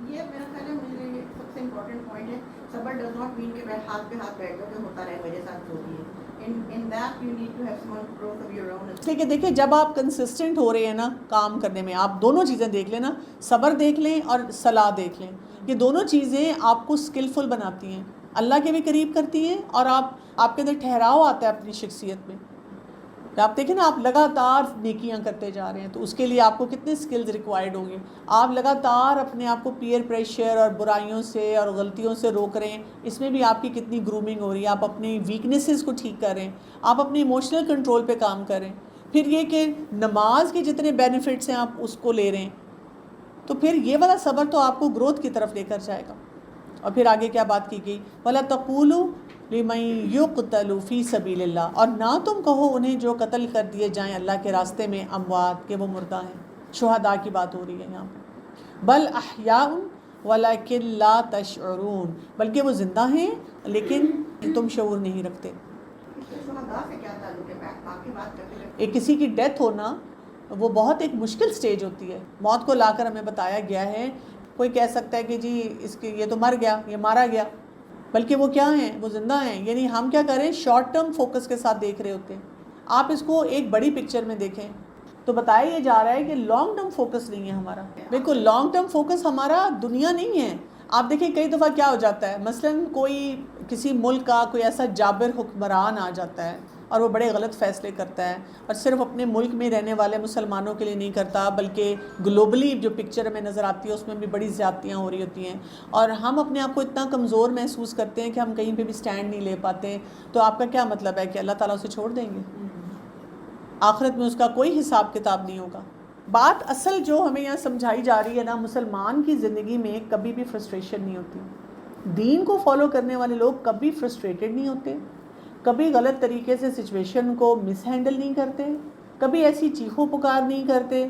یہ میرا خیال ہے مجھے یہ سب سے امپورٹنٹ پوائنٹ ہے. صبر ڈز ناٹ مین کہ میں ہاتھ پہ ہاتھ بیٹھ جاؤں کہ ہوتا رہے میرے ساتھ جو بھی ہے. In that you need to have some growth of your own. ٹھیک ہے، دیکھیں جب آپ کنسسٹنٹ ہو رہے ہیں نا کام کرنے میں، آپ دونوں چیزیں دیکھ لیں نا، صبر دیکھ لیں اور صلاح دیکھ لیں. یہ دونوں چیزیں آپ کو اسکلفل بناتی ہیں، اللہ کے بھی قریب کرتی ہیں، اور آپ کے اندر ٹھہراؤ آتا ہے اپنی شخصیت میں. کہ آپ دیکھیں نا، آپ لگاتار نیکیاں کرتے جا رہے ہیں، تو اس کے لیے آپ کو کتنے سکلز ریکوائرڈ ہوں گے. آپ لگاتار اپنے آپ کو پیئر پریشر اور برائیوں سے اور غلطیوں سے روک رہے ہیں، اس میں بھی آپ کی کتنی گرومنگ ہو رہی ہے. آپ اپنی ویکنیسز کو ٹھیک کر رہے ہیں، آپ اپنی ایموشنل کنٹرول پہ کام کر رہے ہیں. پھر یہ کہ نماز کے جتنے بینیفٹس ہیں آپ اس کو لے رہے ہیں، تو پھر یہ والا صبر تو آپ کو گروتھ کی طرف لے کر جائے گا. اور پھر آگے کیا بات کی گئی، وَلَا تَقُولُوا لِمَن يُقْتَلُ فِي سَبِيلِ اللَّهِ، اور نہ تم کہو انہیں جو قتل کر دیے جائیں اللہ کے راستے میں، اموات، کہ وہ مردہ ہیں. شہداء کی بات ہو رہی ہے یہاں پہ. بل احیاء ولکن لا تشعرون، بلکہ وہ زندہ ہیں لیکن تم شعور نہیں رکھتے. شہداء سے کیا تعلق ہے؟ باقی بات کرتے ہیں. ایک کسی کی ڈیتھ ہونا وہ بہت ایک مشکل سٹیج ہوتی ہے. موت کو لا کر ہمیں بتایا گیا ہے. کوئی کہہ سکتا ہے کہ جی اس کے یہ تو مر گیا، یہ مارا گیا، بلکہ وہ کیا ہیں، وہ زندہ ہیں. یعنی ہم کیا کریں، شارٹ ٹرم فوکس کے ساتھ دیکھ رہے ہوتے ہیں. آپ اس کو ایک بڑی پکچر میں دیکھیں تو بتایا یہ جا رہا ہے کہ لانگ ٹرم فوکس نہیں ہے ہمارا. بالکل لانگ ٹرم فوکس ہمارا دنیا نہیں ہے. آپ دیکھیں کئی دفعہ کیا ہو جاتا ہے، مثلاً کوئی کسی ملک کا کوئی ایسا جابر حکمران آ جاتا ہے اور وہ بڑے غلط فیصلے کرتا ہے، اور صرف اپنے ملک میں رہنے والے مسلمانوں کے لیے نہیں کرتا، بلکہ گلوبلی جو پکچر ہمیں نظر آتی ہے اس میں بھی بڑی زیادتیاں ہو رہی ہوتی ہیں، اور ہم اپنے آپ کو اتنا کمزور محسوس کرتے ہیں کہ ہم کہیں پہ بھی سٹینڈ نہیں لے پاتے. تو آپ کا کیا مطلب ہے کہ اللہ تعالیٰ اسے چھوڑ دیں گے؟ آخرت میں اس کا کوئی حساب کتاب نہیں ہوگا. بات اصل جو ہمیں یہاں سمجھائی جا رہی ہے نا، مسلمان کی زندگی میں کبھی بھی فرسٹریشن نہیں ہوتی. دین کو فالو کرنے والے لوگ کبھی فرسٹریٹڈ نہیں ہوتے، کبھی غلط طریقے سے سچویشن کو مس ہینڈل نہیں کرتے، کبھی ایسی چیخو پکار نہیں کرتے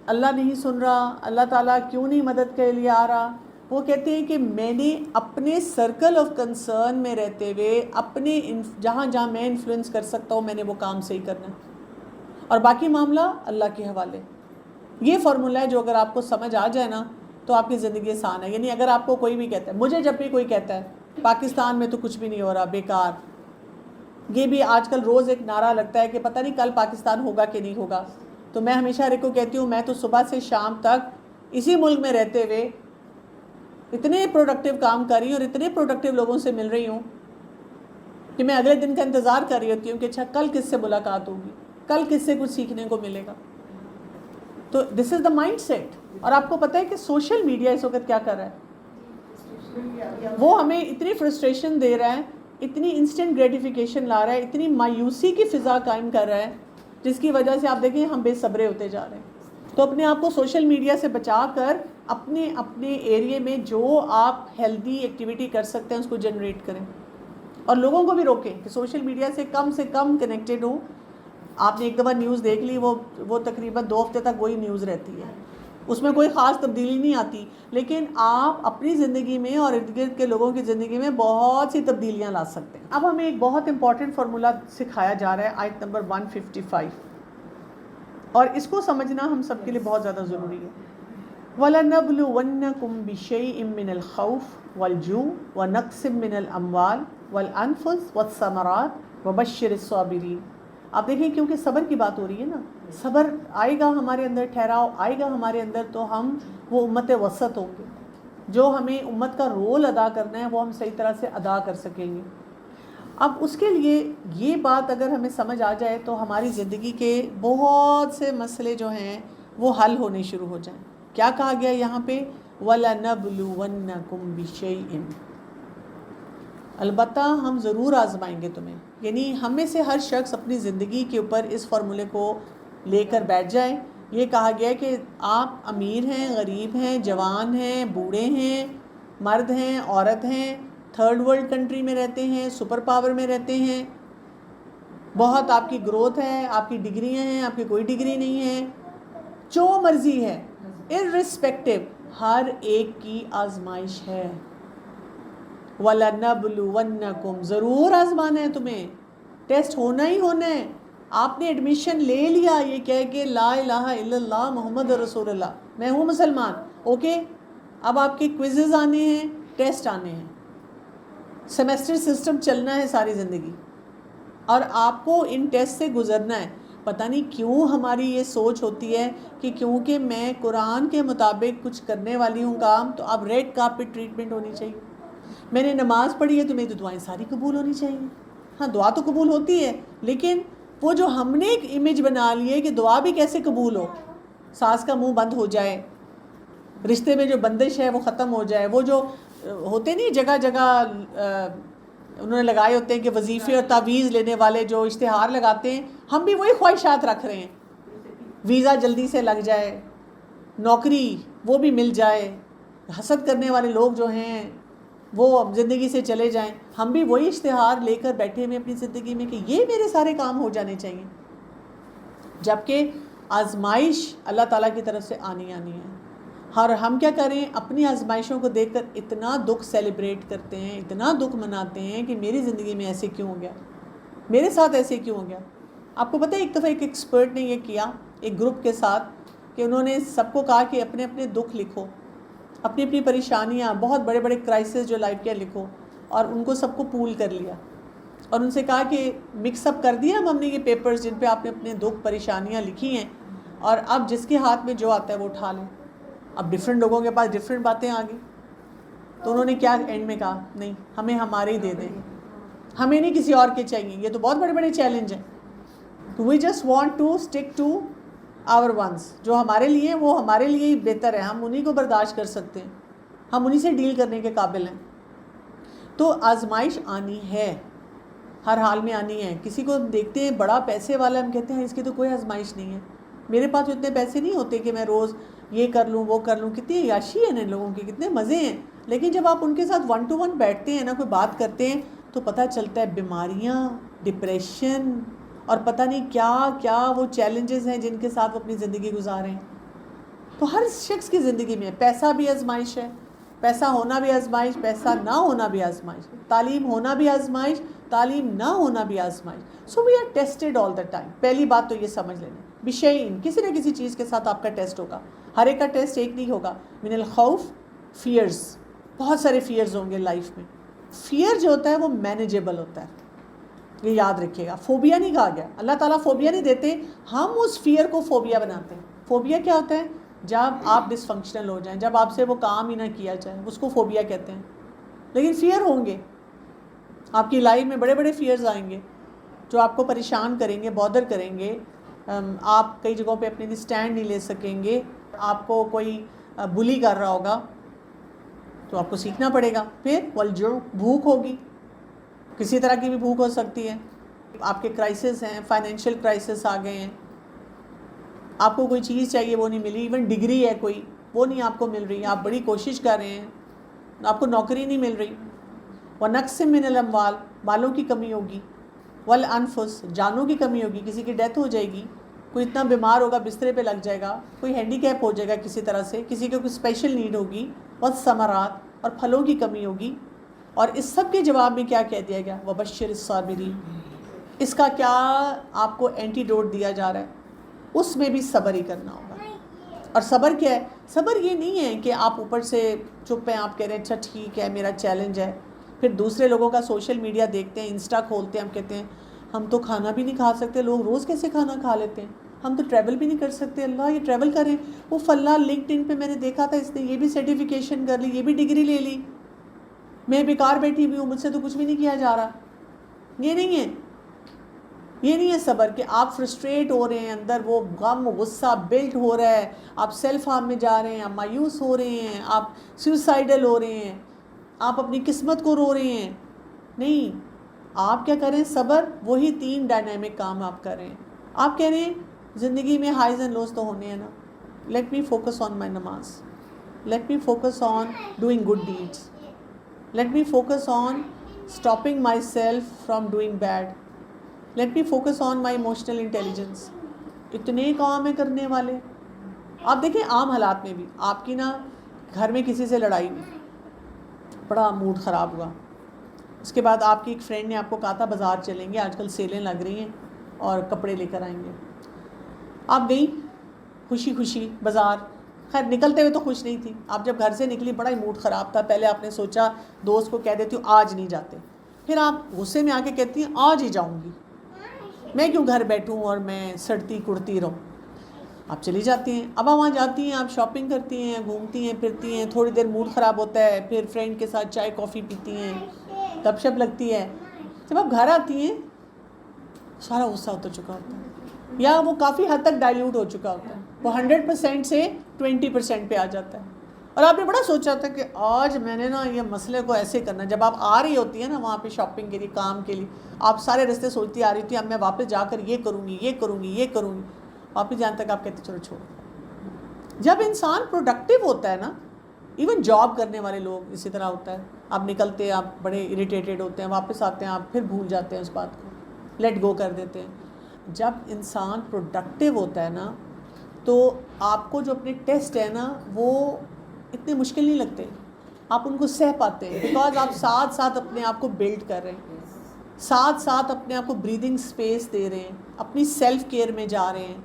اللہ نہیں سن رہا، اللہ تعالیٰ کیوں نہیں مدد کے لیے آ رہا. وہ کہتے ہیں کہ میں نے اپنے سرکل آف کنسرن میں رہتے ہوئے اپنے جہاں جہاں میں انفلوئنس کر سکتا ہوں میں نے وہ کام صحیح کرنا ہے، اور باقی معاملہ اللہ کے حوالے. یہ فارمولہ ہے جو اگر آپ کو سمجھ آ جائے نا تو آپ کی زندگی آسان ہے. یعنی اگر آپ کو کوئی بھی کہتا ہے، مجھے جب بھی کوئی کہتا ہے پاکستان میں تو کچھ بھی نہیں ہو رہا، بیکار، یہ بھی آج کل روز ایک نعرہ لگتا ہے کہ پتہ نہیں کل پاکستان ہوگا کہ نہیں ہوگا. تو میں ہمیشہ ہر ایک کو کہتی ہوں، میں تو صبح سے شام تک اسی ملک میں رہتے ہوئے اتنے پروڈکٹیو کام کر رہی ہوں اور اتنے پروڈکٹیو لوگوں سے مل رہی ہوں کہ میں اگلے دن کا انتظار کر رہی ہوتی ہوں کہ اچھا کل کس سے ملاقات ہوگی، کل کس سے کچھ سیکھنے کو ملے گا. تو دس از دا مائنڈ سیٹ. اور آپ کو پتہ ہے کہ سوشل میڈیا اس وقت کیا کر رہا ہے، وہ ہمیں اتنی فرسٹریشن دے رہا ہے، اتنی انسٹنٹ گریٹیفیکیشن لا رہا ہے، اتنی مایوسی کی فضا قائم کر رہا ہے، جس کی وجہ سے آپ دیکھیں ہم بے صبرے ہوتے جا رہے ہیں. تو اپنے آپ کو سوشل میڈیا سے بچا کر اپنے ایریے میں جو آپ ہیلدی ایکٹیویٹی کر سکتے ہیں اس کو جنریٹ کریں، اور لوگوں کو بھی روکیں کہ سوشل میڈیا سے کم کنیکٹڈ ہوں. آپ نے ایک دفعہ نیوز دیکھ لی، وہ تقریباً 2 ہفتے تک وہی نیوز رہتی ہے، اس میں کوئی خاص تبدیلی نہیں آتی، لیکن آپ اپنی زندگی میں اور ارد گرد کے لوگوں کی زندگی میں بہت سی تبدیلیاں لا سکتے ہیں. اب ہمیں ایک بہت امپورٹنٹ فارمولہ سکھایا جا رہا ہے آیت نمبر 155، اور اس کو سمجھنا ہم سب کے لیے بہت زیادہ ضروری ہے. وَلَنَبْلُوَنَّكُمْ بِشَيْءٍ مِّنَ الْخَوْفِ وَالْجُوعِ وَنَقْصٍ مِّنَ الْأَمْوَالِ وَالْأَنفُسِ وَالثَّمَرَاتِ وَبَشِّرِ الصَّابِرِينَ. آپ دیکھیں کیونکہ صبر کی بات ہو رہی ہے نا، صبر آئے گا ہمارے اندر، ٹھہراؤ آئے گا ہمارے اندر، تو ہم وہ امت وسط ہوں گے. جو ہمیں امت کا رول ادا کرنا ہے وہ ہم صحیح طرح سے ادا کر سکیں گے. اب اس کے لیے یہ بات اگر ہمیں سمجھ آ جائے تو ہماری زندگی کے بہت سے مسئلے جو ہیں وہ حل ہونے شروع ہو جائیں. کیا کہا گیا یہاں پہ؟ وَلَنَبْلُوَنَّكُمْ بِشَيْءٍ، البتہ ہم ضرور آزمائیں گے تمہیں. یعنی ہم میں سے ہر شخص اپنی زندگی کے اوپر اس فارمولے کو لے کر بیٹھ جائے. یہ کہا گیا کہ آپ امیر ہیں، غریب ہیں، جوان ہیں، بوڑھے ہیں، مرد ہیں، عورت ہیں، تھرڈ ورلڈ کنٹری میں رہتے ہیں، سپر پاور میں رہتے ہیں، بہت آپ کی گروتھ ہے، آپ کی ڈگریاں ہیں، آپ کی کوئی ڈگری نہیں ہے، جو مرضی ہے، ارسپیکٹو، ہر ایک کی آزمائش ہے. وَلَنَبْلُوَنَّكُمْ، ضرور آزمانا ہے تمہیں، ٹیسٹ ہونا ہی ہونا ہے. آپ نے ایڈمیشن لے لیا یہ کہہ کے لا الہ الا اللہ محمد رسول اللہ، میں ہوں مسلمان، اوکے. اب آپ کے کوئزز آنے ہیں، ٹیسٹ آنے ہیں، سیمیسٹر سسٹم چلنا ہے ساری زندگی، اور آپ کو ان ٹیسٹ سے گزرنا ہے. پتہ نہیں کیوں ہماری یہ سوچ ہوتی ہے کہ کیونکہ میں قرآن کے مطابق کچھ کرنے والی ہوں کام تو اب ریڈ کارپٹ ٹریٹمنٹ ہونی چاہیے. میں نے نماز پڑھی ہے تو میری تو دعائیں ساری قبول ہونی چاہیے. ہاں دعا تو قبول ہوتی ہے، لیکن وہ جو ہم نے ایک امیج بنا لی ہے کہ دعا بھی کیسے قبول ہو، ساس کا منہ بند ہو جائے، رشتے میں جو بندش ہے وہ ختم ہو جائے. وہ جو ہوتے نہیں جگہ جگہ انہوں نے لگائے ہوتے ہیں کہ وظیفے اور تعویذ لینے والے جو اشتہار لگاتے ہیں، ہم بھی وہی خواہشات رکھ رہے ہیں. ویزا جلدی سے لگ جائے، نوکری وہ بھی مل جائے، حسد کرنے والے لوگ جو ہیں وہ زندگی سے چلے جائیں. ہم بھی وہی اشتہار لے کر بیٹھے ہوئے اپنی زندگی میں کہ یہ میرے سارے کام ہو جانے چاہیے، جبکہ آزمائش اللہ تعالیٰ کی طرف سے آنی ہے. اور ہم کیا کریں، اپنی آزمائشوں کو دیکھ کر اتنا دکھ سیلیبریٹ کرتے ہیں، اتنا دکھ مناتے ہیں کہ میری زندگی میں ایسے کیوں ہو گیا، میرے ساتھ ایسے کیوں ہو گیا. آپ کو پتہ ہے ایک دفعہ ایک ایکسپرٹ نے یہ کیا ایک گروپ کے ساتھ کہ انہوں نے سب کو کہا کہ اپنے اپنے دکھ لکھو، اپنی اپنی پریشانیاں، بہت بڑے بڑے کرائسس جو لائف کے لکھو، اور ان کو سب کو پول کر لیا اور ان سے کہا کہ مکس اپ کر دیا ہم نے یہ پیپرز جن پہ آپ نے اپنے دکھ پریشانیاں لکھی ہیں، اور اب جس کے ہاتھ میں جو آتا ہے وہ اٹھا لیں. اب ڈفرینٹ لوگوں کے پاس ڈفرینٹ باتیں آ گئی، تو انہوں نے کیا اینڈ میں کہا، نہیں ہمیں ہمارے ہی دے دیں، ہمیں نہیں کسی اور کے چاہیے. یہ تو بہت بڑے بڑے چیلنج ہیں. We just want to stick to our ones, جو ہمارے لیے وہ ہمارے لیے ہی بہتر ہے، ہم انہی کو برداشت کر سکتے ہیں، ہم انہی سے ڈیل کرنے کے قابل ہیں. تو آزمائش آنی ہے، ہر حال میں آنی ہے. کسی کو دیکھتے ہیں بڑا پیسے والا، ہم کہتے ہیں اس کی تو کوئی آزمائش نہیں ہے. میرے پاس اتنے پیسے نہیں ہوتے کہ میں روز یہ کر لوں وہ کر لوں. کتنی عیاشی ہے ان لوگوں کی، کتنے مزے ہیں. لیکن جب آپ ان کے ساتھ 1 to 1 بیٹھتے ہیں نا، کوئی بات کرتے ہیں، تو پتہ چلتا ہے بیماریاں، ڈپریشن اور پتہ نہیں کیا کیا وہ چیلنجز ہیں جن کے ساتھ وہ اپنی زندگی گزارے ہیں. تو ہر شخص کی زندگی میں پیسہ بھی آزمائش ہے، پیسہ ہونا بھی آزمائش، پیسہ نہ ہونا بھی آزمائش، تعلیم ہونا بھی آزمائش، تعلیم نہ ہونا بھی آزمائش. So we are tested all the time. پہلی بات تو یہ سمجھ لینا، بشیئن، کسی نہ کسی چیز کے ساتھ آپ کا ٹیسٹ ہوگا. ہر ایک کا ٹیسٹ ایک نہیں ہوگا. من الخوف، فیئرز، بہت سارے فیئرز ہوں گے لائف میں. فیئر جو ہوتا ہے وہ مینیجیبل ہوتا ہے، یہ یاد رکھیے گا. فوبیا نہیں کہا گیا، اللہ تعالیٰ فوبیا نہیں دیتے، ہم اس فیئر کو فوبیا بناتے ہیں. فوبیا کیا ہوتا ہے؟ جب آپ ڈس فنکشنل ہو جائیں، جب آپ سے وہ کام ہی نہ کیا جائے، اس کو فوبیا کہتے ہیں. لیکن فیئر ہوں گے آپ کی لائف میں، بڑے بڑے فیئرز آئیں گے جو آپ کو پریشان کریں گے، بادر کریں گے. آپ کئی جگہوں پہ اپنے لیے اسٹینڈ نہیں لے سکیں گے. آپ کو کوئی بلی کر رہا ہوگا تو آپ کو سیکھنا پڑے گا. پھر والجوع، بھوک ہوگی، کسی طرح کی بھی بھوک ہو سکتی ہے. آپ کے کرائسس ہیں، فائنینشیل کرائسس آ گئے ہیں، آپ کو کوئی چیز چاہیے وہ نہیں ملی. ایون ڈگری ہے کوئی، وہ نہیں آپ کو مل رہی، آپ بڑی کوشش کر رہے ہیں، آپ کو نوکری نہیں مل رہی. وَنَقْصٍ مِّنَ الْأَمْوَالِ، مالوں کی کمی ہوگی. وَالْأَنفُسِ، جانوں کی کمی ہوگی، کسی کی ڈیتھ ہو جائے گی، کوئی اتنا بیمار ہوگا بسترے پہ لگ جائے گا، کوئی ہینڈی کیپ ہو جائے گا کسی طرح سے، کسی کو کوئی اسپیشل نیڈ ہوگی. وَالثَّمَرَاتِ، اور پھلوں کی کمی ہوگی. اور اس سب کے جواب میں کیا کہہ دیا گیا؟ وَبَشِّرِ الصَّابِرِينَ. اس کا کیا آپ کو اینٹی ڈوٹ دیا جا رہا ہے؟ اس میں بھی صبر ہی کرنا ہوگا. اور صبر کیا ہے؟ صبر یہ نہیں ہے کہ آپ اوپر سے چپ ہیں، آپ کہہ رہے ہیں اچھا ٹھیک ہے میرا چیلنج ہے. پھر دوسرے لوگوں کا سوشل میڈیا دیکھتے ہیں، انسٹا کھولتے ہیں، ہم کہتے ہیں ہم تو کھانا بھی نہیں کھا سکتے، لوگ روز کیسے کھانا کھا لیتے ہیں، ہم تو ٹریول بھی نہیں کر سکتے. اللہ یہ ٹریول کریں. وہ فلاں لنکڈ ان پہ میں نے دیکھا تھا، اس نے یہ بھی سرٹیفیکیشن کر لی، یہ بھی ڈگری لے لی، میں بیکار بیٹھی ہوئی ہوں، مجھ سے تو کچھ بھی نہیں کیا جا رہا. یہ نہیں ہے، یہ نہیں ہے صبر کہ آپ فرسٹریٹ ہو رہے ہیں، اندر وہ غم غصہ بلٹ ہو رہا ہے، آپ سیلف ہارم میں جا رہے ہیں، آپ مایوس ہو رہے ہیں، آپ سوسائڈل ہو رہے ہیں، آپ اپنی قسمت کو رو رہے ہیں. نہیں، آپ کیا کریں؟ صبر. وہی 3 ڈائنامک کام آپ کر رہے ہیں. آپ کہہ رہے ہیں زندگی میں ہائیز اینڈ لوز تو ہونے ہیں نا. Late me focus on my namaz, let me focus on doing good deeds, let me focus on stopping myself from doing bad, let me focus on my emotional intelligence. اتنے کام ہیں کرنے والے. آپ دیکھیں عام حالات میں بھی آپ کی نا گھر میں کسی سے لڑائی ہوئی، بڑا موڈ خراب ہوا، اس کے بعد آپ کی ایک فرینڈ نے آپ کو کہا تھا بازار چلیں گے، آج کل سیلیں لگ رہی ہیں اور کپڑے لے کر آئیں گے. آپ گئی خوشی خوشی بازار. خیر نکلتے ہوئے تو خوش نہیں تھی. آپ جب گھر سے نکلی بڑا ہی موڈ خراب تھا. پہلے آپ نے سوچا دوست کو کہہ دیتی ہوں آج نہیں جاتے، پھر آپ غصے میں آ کے کہتی ہیں آج ہی جاؤں گی، میں کیوں گھر بیٹھوں اور میں سڑتی کڑتی رہوں. آپ چلی جاتی ہیں. اب آپ وہاں جاتی ہیں، آپ شاپنگ کرتی ہیں، گھومتی ہیں پھرتی ہیں، تھوڑی دیر موڈ خراب ہوتا ہے، پھر فرینڈ کے ساتھ چائے کافی پیتی ہیں، گپ شپ لگتی ہے. جب آپ گھر آتی ہیں سارا غصہ اتر چکا ہوتا ہے، یا وہ کافی حد تک ڈائلیوٹ ہو چکا ہوتا ہے، وہ 100% سے 20% پہ آ جاتا ہے. اور آپ نے بڑا سوچا تھا کہ آج میں نے نا یہ مسئلے کو ایسے کرنا. جب آپ آ رہی ہوتی ہیں نا وہاں پہ شاپنگ کے لیے، کام کے لیے، آپ سارے رستے سوچتی آ رہی تھی اب میں واپس جا کر یہ کروں گی، یہ کروں گی، یہ کروں گی. واپس جانے تک آپ کہتے چلو چھوڑو. جب انسان پروڈکٹیو ہوتا ہے نا، ایون جاب کرنے والے لوگ اسی طرح ہوتا ہے. آپ نکلتے ہیں، آپ بڑے اریٹیٹڈ ہوتے ہیں، واپس آتے ہیں آپ پھر بھول جاتے ہیں اس بات کو، لیٹ گو کر دیتے ہیں. جب انسان پروڈکٹیو ہوتا ہے نا تو آپ کو جو اپنے ٹیسٹ ہے نا وہ اتنے مشکل نہیں لگتے، آپ ان کو سہ پاتے ہیں، بیکاز آپ ساتھ ساتھ اپنے آپ کو بلڈ کر رہے ہیں، ساتھ ساتھ اپنے آپ کو بریدنگ سپیس دے رہے ہیں، اپنی سیلف کیئر میں جا رہے ہیں.